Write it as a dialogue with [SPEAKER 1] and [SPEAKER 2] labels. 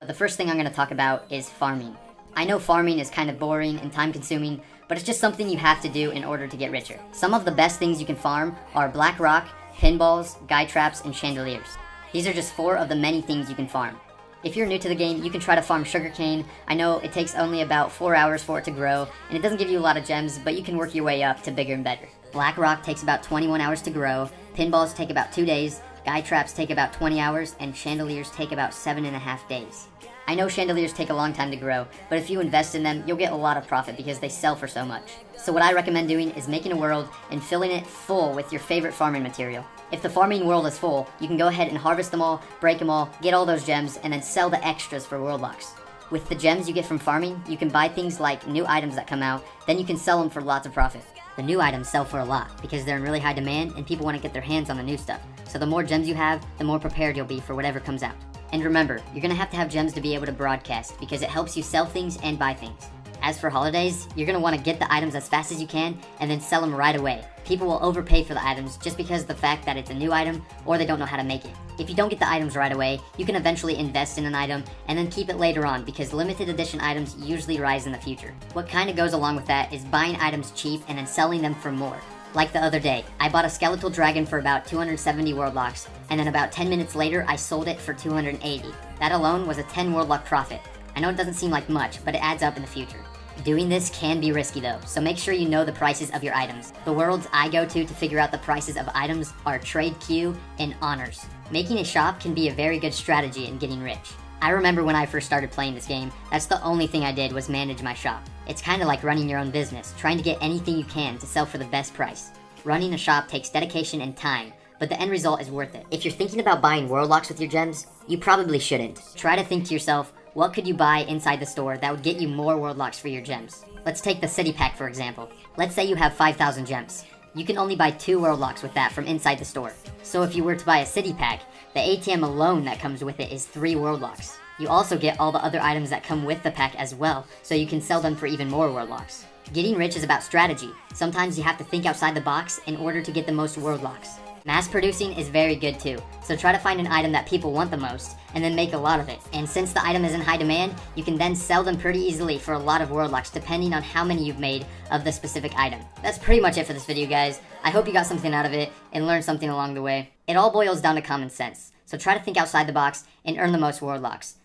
[SPEAKER 1] The first thing I'm going to talk about is farming. I know farming is kind of boring and time consuming, but it's just something you have to do in order to get richer. Some of the best things you can farm are black rock, pinballs, guy traps, and chandeliers. These are just 4 of the many things you can farm. If you're new to the game, you can try to farm sugarcane. I know it takes only about 4 hours for it to grow, and it doesn't give you a lot of gems, but you can work your way up to bigger and better. Black rock takes about 21 hours to grow, pinballs take about 2 days, guy traps take about 20 hours, and chandeliers take about 7.5 days. I know chandeliers take a long time to grow, but if you invest in them, you'll get a lot of profit because they sell for so much. So what I recommend doing is making a world and filling it full with your favorite farming material. If the farming world is full, you can go ahead and harvest them all, break them all, get all those gems, and then sell the extras for world locks. With the gems you get from farming, you can buy things like new items that come out, then you can sell them for lots of profit. The new items sell for a lot because they're in really high demand and people want to get their hands on the new stuff. So the more gems you have, the more prepared you'll be for whatever comes out. And remember, you're going to have gems to be able to broadcast because it helps you sell things and buy things. As for holidays, you're going to want to get the items as fast as you can and then sell them right away. People will overpay for the items just because of the fact that it's a new item or they don't know how to make it. If you don't get the items right away, you can eventually invest in an item and then keep it later on because limited edition items usually rise in the future. What kind of goes along with that is buying items cheap and then selling them for more. Like the other day, I bought a skeletal dragon for about 270 world locks, and then about 10 minutes later, I sold it for 280. That alone was a 10 world lock profit. I know it doesn't seem like much, but it adds up in the future. Doing this can be risky though, so make sure you know the prices of your items. The worlds I go to figure out the prices of items are Trade Queue and Honors. Making a shop can be a very good strategy in getting rich. I remember when I first started playing this game, that's the only thing I did was manage my shop. It's kind of like running your own business, trying to get anything you can to sell for the best price. Running a shop takes dedication and time, but the end result is worth it. If you're thinking about buying world locks with your gems, you probably shouldn't. Try to think to yourself, what could you buy inside the store that would get you more world locks for your gems? Let's take the city pack for example. Let's say you have 5,000 gems. You can only buy 2 world locks with that from inside the store. So if you were to buy a city pack, the ATM alone that comes with it is 3 world locks. You also get all the other items that come with the pack as well, so you can sell them for even more world locks. Getting rich is about strategy. Sometimes you have to think outside the box in order to get the most world locks. Mass producing is very good too, so try to find an item that people want the most, and then make a lot of it. And since the item is in high demand, you can then sell them pretty easily for a lot of world locks depending on how many you've made of the specific item. That's pretty much it for this video guys. I hope you got something out of it and learned something along the way. It all boils down to common sense, so try to think outside the box and earn the most world locks.